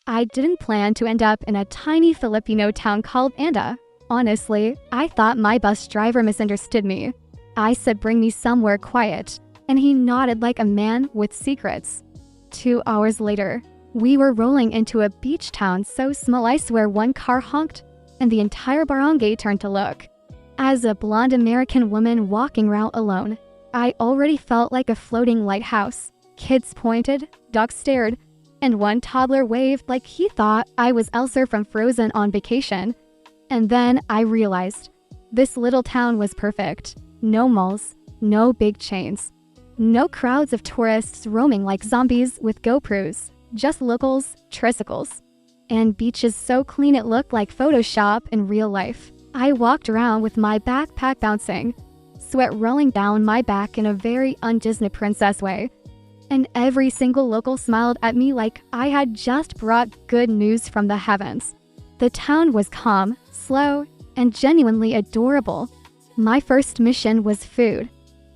I didn't plan to end up in a tiny Filipino town called Anda. Honestly, I thought my bus driver misunderstood me. I said bring me somewhere quiet, and he nodded like a man with secrets. 2 hours later, we were rolling into a beach town so small I swear one car honked, and the entire barangay turned to look. As a blonde American woman walking around alone, I already felt like a floating lighthouse. Kids pointed, dogs stared, and one toddler waved like he thought I was Elsa from Frozen on vacation. And then I realized, this little town was perfect. No malls, no big chains, no crowds of tourists roaming like zombies with GoPros, just locals, tricycles, and beaches so clean it looked like Photoshop in real life. I walked around with my backpack bouncing, sweat rolling down my back in a very un-Disney princess way, and every single local smiled at me like I had just brought good news from the heavens. The town was calm, slow, and genuinely adorable. My first mission was food.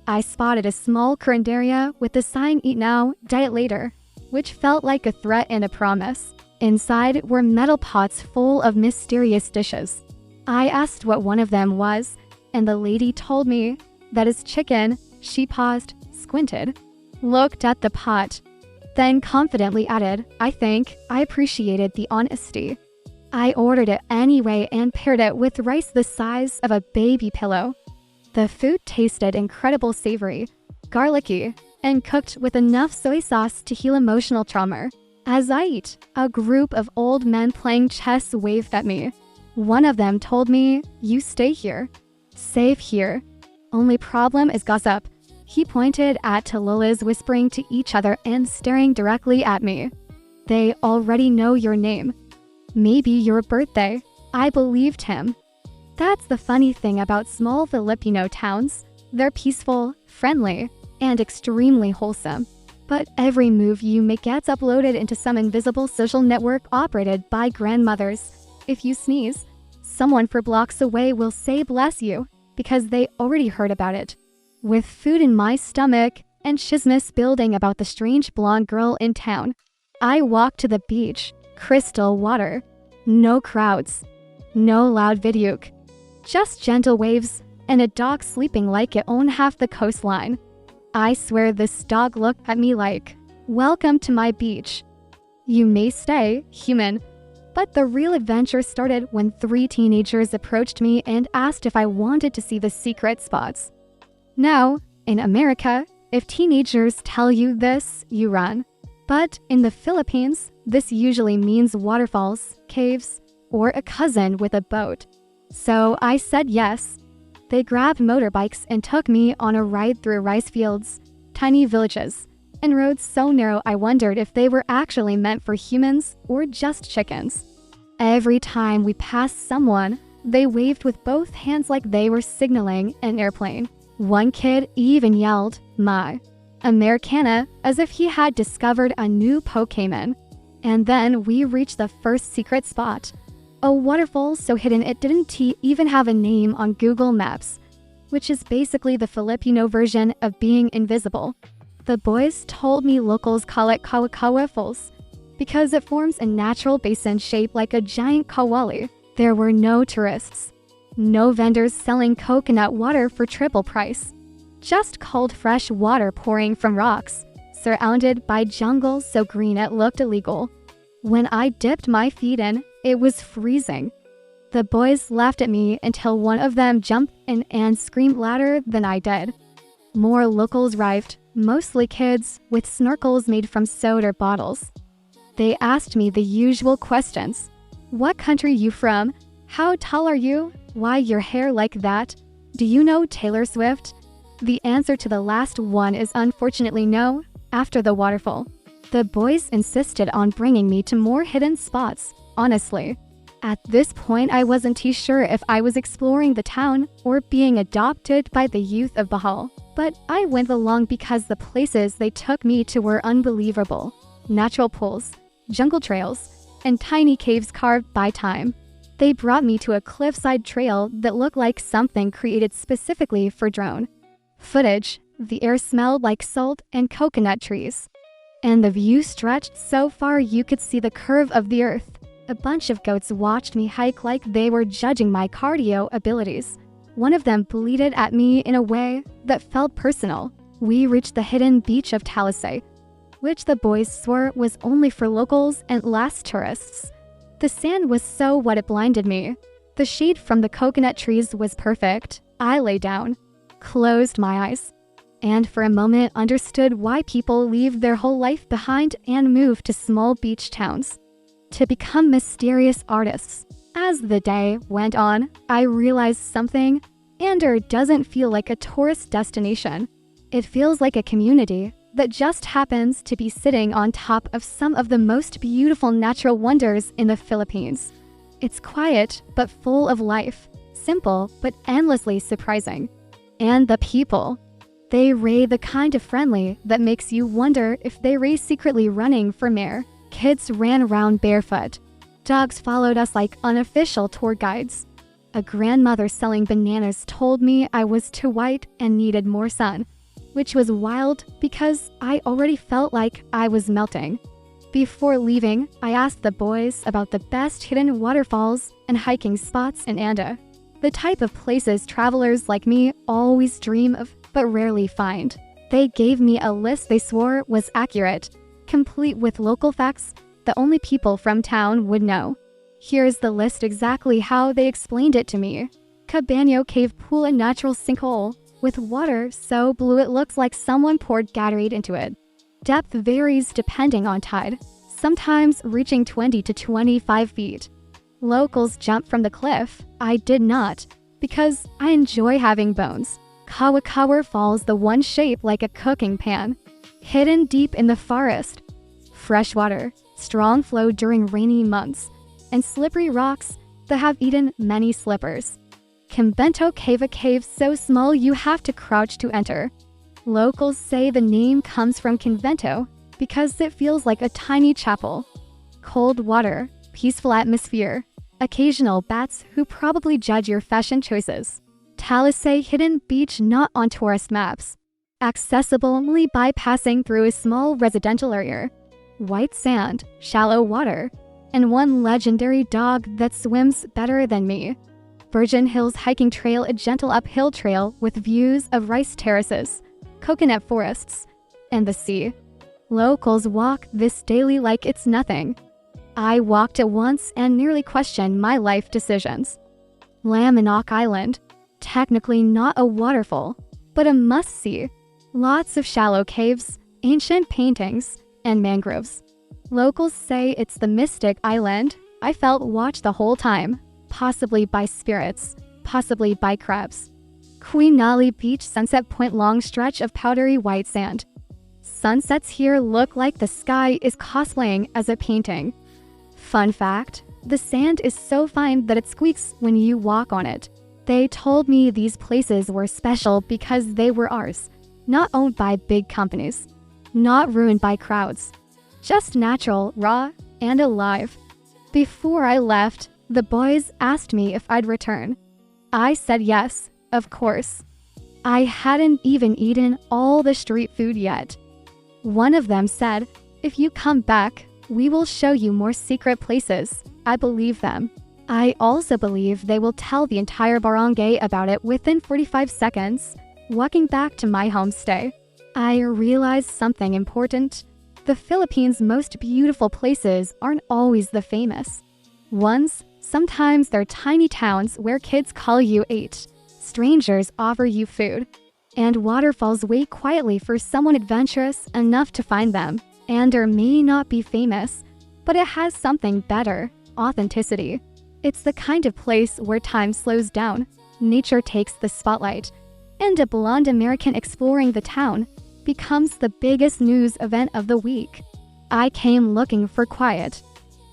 I spotted a small curanderia with the sign "Eat Now, Diet Later," which felt like a threat and a promise. Inside were metal pots full of mysterious dishes. I asked what one of them was, and the lady told me, "That is chicken." She paused, squinted, looked at the pot, then confidently added, "I think." I appreciated the honesty. I ordered it anyway and paired it with rice the size of a baby pillow. The food tasted incredibly savory, garlicky, and cooked with enough soy sauce to heal emotional trauma. As I ate, a group of old men playing chess waved at me. One of them told me, "You stay here. Safe here. Only problem is gossip." He pointed at Talolas whispering to each other and staring directly at me. "They already know your name. Maybe your birthday." I believed him. That's the funny thing about small Filipino towns. They're peaceful, friendly, and extremely wholesome. But every move you make gets uploaded into some invisible social network operated by grandmothers. If you sneeze, someone for blocks away will say bless you because they already heard about it. With food in my stomach and chismes building about the strange blonde girl in town, I walked to the beach. Crystal water. No crowds. No loud video. Just gentle waves and a dog sleeping like it owned half the coastline. I swear this dog looked at me like, "Welcome to my beach. You may stay, human." But the real adventure started when 3 teenagers approached me and asked if I wanted to see the secret spots. Now, in America, if teenagers tell you this, you run. But in the Philippines, this usually means waterfalls, caves, or a cousin with a boat. So I said yes. They grabbed motorbikes and took me on a ride through rice fields, tiny villages, and roads so narrow I wondered if they were actually meant for humans or just chickens. Every time we passed someone, they waved with both hands like they were signaling an airplane. One kid even yelled, "Ma Americana," as if he had discovered a new Pokemon. And then we reached the first secret spot, a waterfall so hidden it didn't even have a name on Google Maps, which is basically the Filipino version of being invisible. The boys told me locals call it Kawakawa Falls because it forms a natural basin shaped like a giant kawali. There were no tourists, no vendors selling coconut water for triple price. Just cold fresh water pouring from rocks, surrounded by jungle so green it looked illegal. When I dipped my feet in, it was freezing. The boys laughed at me until one of them jumped in and screamed louder than I did. More locals arrived, mostly kids, with snorkels made from soda bottles. They asked me the usual questions. "What country you from? How tall are you? Why your hair like that? Do you know Taylor Swift?" The answer to the last one is unfortunately no. After the waterfall, the boys insisted on bringing me to more hidden spots. Honestly, at this point I wasn't too sure if I was exploring the town or being adopted by the youth of Bohol. But I went along because the places they took me to were unbelievable. Natural pools, jungle trails, and tiny caves carved by time. They brought me to a cliffside trail that looked like something created specifically for drone footage. The air smelled like salt and coconut trees. and the view stretched so far you could see the curve of the earth. A bunch of goats watched me hike like they were judging my cardio abilities. One of them bleated at me in a way that felt personal. We reached the hidden beach of Talisay, which the boys swore was only for locals and last tourists. The sand was so wet it blinded me. The shade from the coconut trees was perfect. I lay down, closed my eyes, and for a moment understood why people leave their whole life behind and move to small beach towns to become mysterious artists. As the day went on, I realized something. Andor doesn't feel like a tourist destination. It feels like a community that just happens to be sitting on top of some of the most beautiful natural wonders in the Philippines. It's quiet but full of life, simple but endlessly surprising. And the people. They ray the kind of friendly that makes you wonder if they ray secretly running for mayor. Kids ran around barefoot. Dogs followed us like unofficial tour guides. A grandmother selling bananas told me I was too white and needed more sun, which was wild because I already felt like I was melting. Before leaving, I asked the boys about the best hidden waterfalls and hiking spots in Anda, the type of places travelers like me always dream of but rarely find. They gave me a list they swore was accurate, complete with local facts that only people from town would know. Here's the list exactly how they explained it to me. Cabaño Cave Pool, a natural sinkhole with water so blue it looks like someone poured Gatorade into it. Depth varies depending on tide, sometimes reaching 20 to 25 feet. Locals jump from the cliff. I did not, because I enjoy having bones. Kawakawa Falls, the one shaped like a cooking pan, hidden deep in the forest. Fresh water, strong flow during rainy months, and slippery rocks that have eaten many slippers. Convento Cave, a cave so small you have to crouch to enter. Locals say the name comes from convento because it feels like a tiny chapel. Cold water, peaceful atmosphere, occasional bats who probably judge your fashion choices. Talisay, hidden beach not on tourist maps, accessible only by passing through a small residential area. White sand, shallow water, and one legendary dog that swims better than me. Virgin Hills hiking trail, a gentle uphill trail with views of rice terraces, coconut forests, and the sea. Locals walk this daily like it's nothing. I walked it once and nearly questioned my life decisions. Lamanok Island, technically not a waterfall, but a must-see. Lots of shallow caves, ancient paintings, and mangroves. Locals say it's the mystic island I felt watched the whole time, possibly by spirits, possibly by crabs. Quinali Beach, Sunset Point, long stretch of powdery white sand. Sunsets here look like the sky is cosplaying as a painting. Fun fact, the sand is so fine that it squeaks when you walk on it. They told me these places were special because they were ours, not owned by big companies, not ruined by crowds, just natural, raw, and alive. Before I left, the boys asked me if I'd return. I said yes, of course. I hadn't even eaten all the street food yet. One of them said, "If you come back, we will show you more secret places." I believe them. I also believe they will tell the entire barangay about it within 45 seconds. Walking back to my homestay, I realized something important. The Philippines' most beautiful places aren't always the famous ones. Sometimes they're tiny towns where kids call you eight, strangers offer you food, and waterfalls wait quietly for someone adventurous enough to find them. Andor may not be famous, but it has something better: authenticity. It's the kind of place where time slows down, nature takes the spotlight, and a blonde American exploring the town becomes the biggest news event of the week. I came looking for quiet.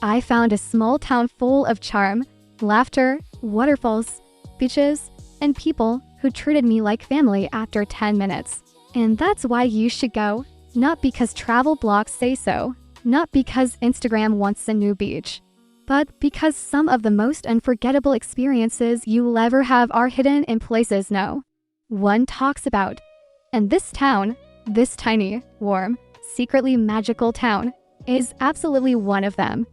I found a small town full of charm, laughter, waterfalls, beaches, and people who treated me like family after 10 minutes. And that's why you should go, not because travel blogs say so, not because Instagram wants a new beach, but because some of the most unforgettable experiences you'll ever have are hidden in places no one talks about. And this town, this tiny, warm, secretly magical town is absolutely one of them.